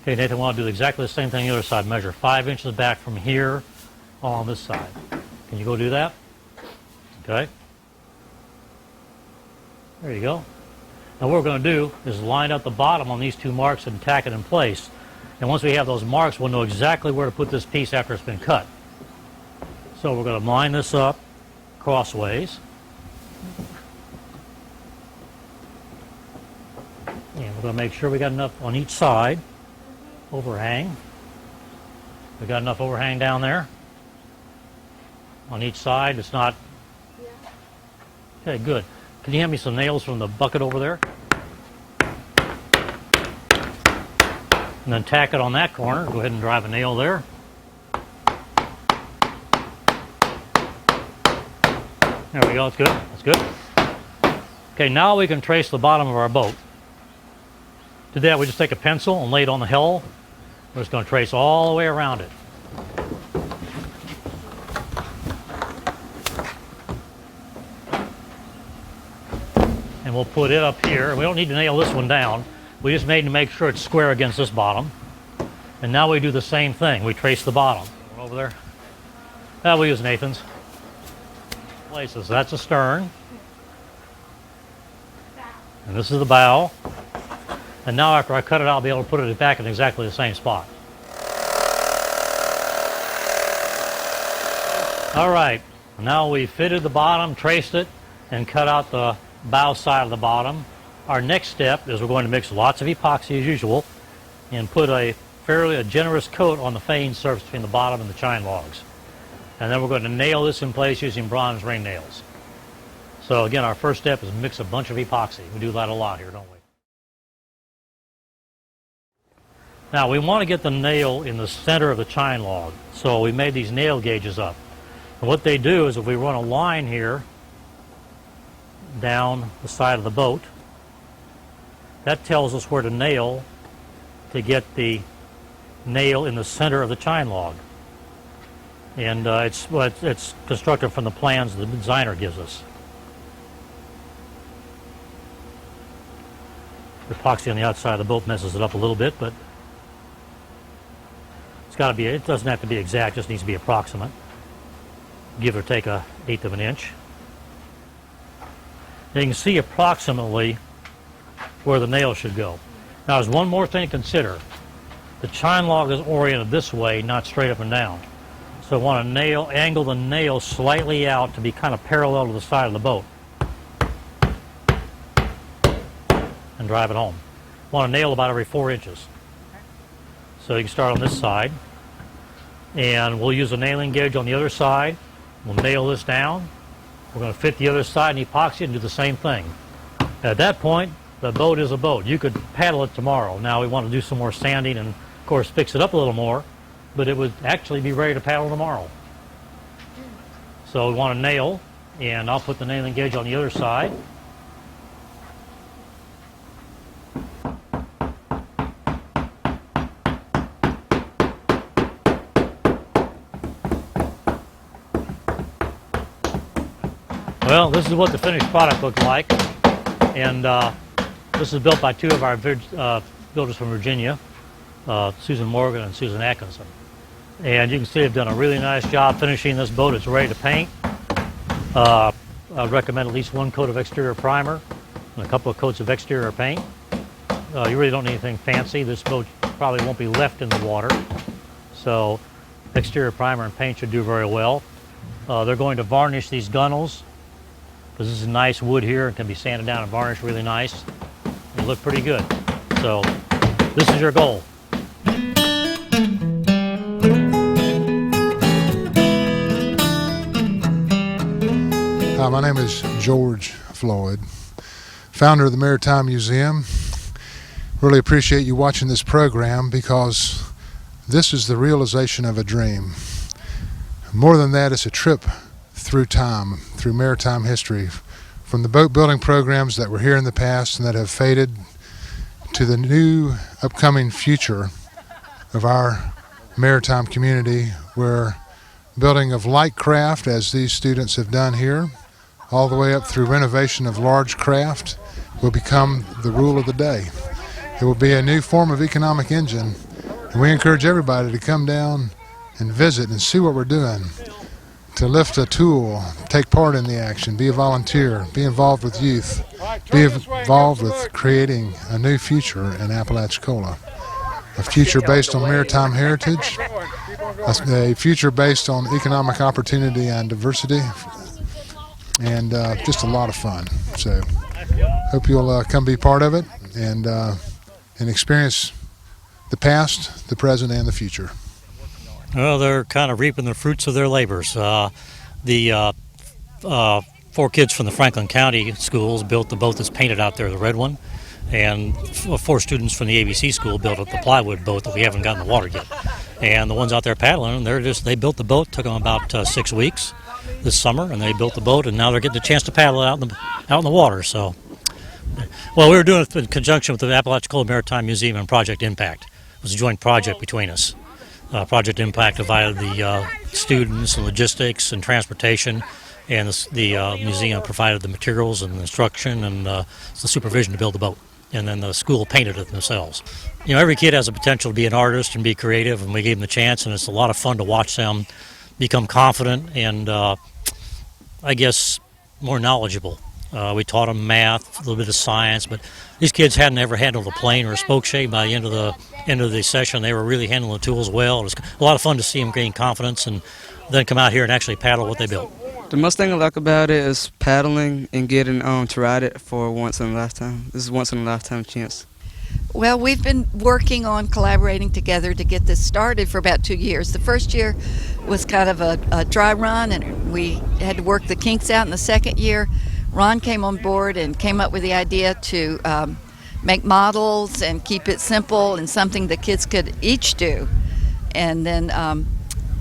Okay, Nathan, want to do exactly the same thing on the other side. Measure 5 inches back from here on this side. Can you go do that? Okay. There you go. Now what we're going to do is line up the bottom on these two marks and tack it in place. And once we have those marks, we'll know exactly where to put this piece after it's been cut. So we're going to line this up crossways. And We're going to make sure we got enough on each side. Overhang. We got enough overhang down there. On each side, it's not... Okay, good. Can you hand me some nails from the bucket over there? And then tack it on that corner. Go ahead and drive a nail there. There we go, that's good, that's good. Okay, now we can trace the bottom of our boat. To that, we just take a pencil and lay it on the hull. We're just going to trace all the way around it. And we'll put it up here. We don't need to nail this one down. We just made to make sure it's square against this bottom. And now we do the same thing. We trace the bottom. Over there. We'll use Nathan's. Places. That's the stern. And this is the bow. And now after I cut it out, I'll be able to put it back in exactly the same spot. All right. Now we fitted the bottom, traced it, and cut out the bow side of the bottom. Our next step is we're going to mix lots of epoxy as usual and put a generous coat on the faned surface between the bottom and the chine logs. And then we're going to nail this in place using bronze ring nails. So again, our first step is mix a bunch of epoxy. We do that a lot here, don't we? Now we want to get the nail in the center of the chine log. So we made these nail gauges up. And what they do is if we run a line here down the side of the boat, that tells us where to nail to get the nail in the center of the chine log. And it's constructed from the plans the designer gives us. The epoxy on the outside of the boat messes it up a little bit, but it's got to be, it doesn't have to be exact, just needs to be approximate. Give or take 1/8 of an inch. And you can see approximately where the nail should go. Now there's one more thing to consider. The chine log is oriented this way, not straight up and down. So I want to angle the nail slightly out to be kind of parallel to the side of the boat. And drive it home. I want to nail about every 4 inches. So you can start on this side. And we'll use a nailing gauge on the other side. We'll nail this down. We're going to fit the other side in epoxy and do the same thing. At that point, the boat is a boat. You could paddle it tomorrow. Now we want to do some more sanding and, of course, fix it up a little more, but it would actually be ready to paddle tomorrow. So we want to nail, and I'll put the nailing gauge on the other side. Well, this is what the finished product looks like, and this is built by two of our builders from Virginia, Susan Morgan and Susan Atkinson. And you can see they've done a really nice job finishing this boat. It's ready to paint. I recommend at least one coat of exterior primer and a couple of coats of exterior paint. You really don't need anything fancy. This boat probably won't be left in the water. So exterior primer and paint should do very well. They're going to varnish these gunnels, because this is nice wood here and can be sanded down and varnished really nice. They look pretty good. So this is your goal. Hi, my name is George Floyd, founder of the Maritime Museum. Really appreciate you watching this program because this is the realization of a dream. More than that, it's a trip through time, through maritime history, from the boat building programs that were here in the past and that have faded to the new upcoming future of our maritime community, where building of light craft, as these students have done here, all the way up through renovation of large craft, will become the rule of the day. It will be a new form of economic engine, and we encourage everybody to come down and visit and see what we're doing, to lift a tool, take part in the action, be a volunteer, be involved with youth, be involved with creating a new future in Apalachicola. A future based on maritime heritage, a future based on economic opportunity and diversity, and just a lot of fun. So hope you'll come be part of it, and and experience the past, the present, and the future. Well, they're kind of reaping the fruits of their labors. The 4 kids from the Franklin County schools built the boat that's painted out there, the red one, and 4 students from the ABC school built the plywood boat that we haven't gotten in the water yet. And the ones out there paddling, they built the boat. Took them about 6 weeks this summer, and they built the boat, and now they're getting a chance to paddle out in the water. So, well, we were doing it in conjunction with the Apalachicola Maritime Museum and Project Impact. It was a joint project between us. Project Impact provided the students and logistics and transportation, and the museum provided the materials and the instruction and the supervision to build the boat. And then the school painted it themselves. You know, every kid has the potential to be an artist and be creative, and we gave them the chance, and it's a lot of fun to watch them become confident and, I guess, more knowledgeable. We taught them math, a little bit of science, but these kids hadn't ever handled a plane or a spoke shape. By the end of the session, they were really handling the tools well. It was a lot of fun to see them gain confidence and then come out here and actually paddle what they built. The most thing I like about it is paddling and getting to ride it for once in a lifetime. This is once in a lifetime chance. Well, we've been working on collaborating together to get this started for about 2 years. The first year was kind of a dry run, and we had to work the kinks out. In the second year, Ron came on board and came up with the idea to make models and keep it simple and something the kids could each do. And then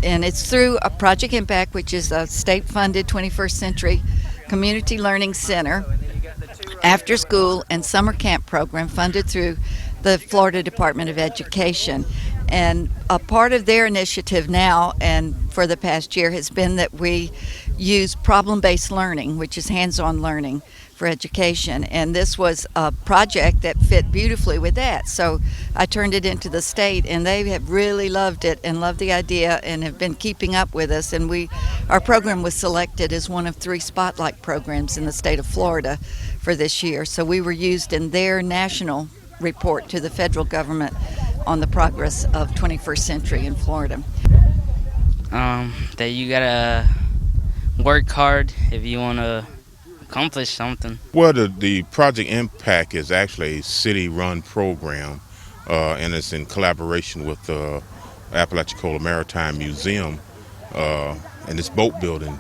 and it's through a Project Impact, which is a state-funded 21st Century Community Learning Center, after school and summer camp program funded through the Florida Department of Education. And a part of their initiative now and for the past year has been that we use problem-based learning, which is hands-on learning for education. And this was a project that fit beautifully with that. So I turned it into the state, and they have really loved it and loved the idea and have been keeping up with us. And our program was selected as one of 3 spotlight programs in the state of Florida for this year. So we were used in their national report to the federal government on the progress of 21st century in Florida. That you gotta work hard if you want to accomplish something. Well, the Project Impact is actually a city-run program, and it's in collaboration with the Apalachicola Maritime Museum, and this boat building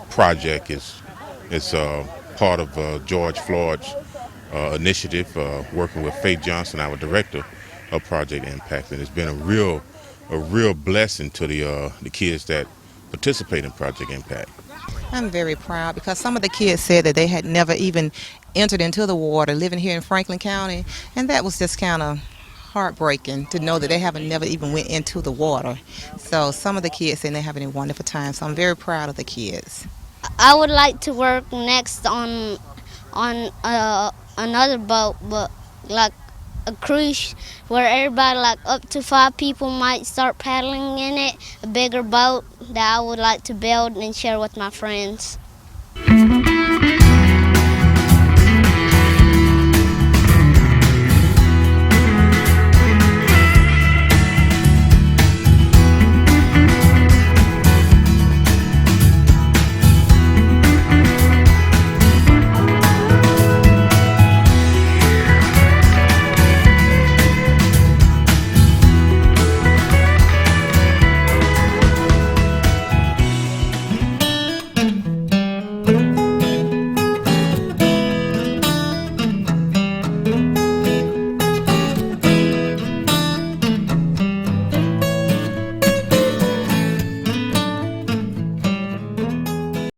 project is part of George Floyd's initiative, working with Faith Johnson, our director of Project Impact, and it's been a real blessing to the kids that participate in Project Impact. I'm very proud because some of the kids said that they had never even entered into the water living here in Franklin County, and that was just kind of heartbreaking to know that they haven't never even went into the water. So some of the kids say they're having a wonderful time, so I'm very proud of the kids. I would like to work next on another boat, but like a cruise where everybody, like up to 5 people, might start paddling in it. A bigger boat that I would like to build and share with my friends.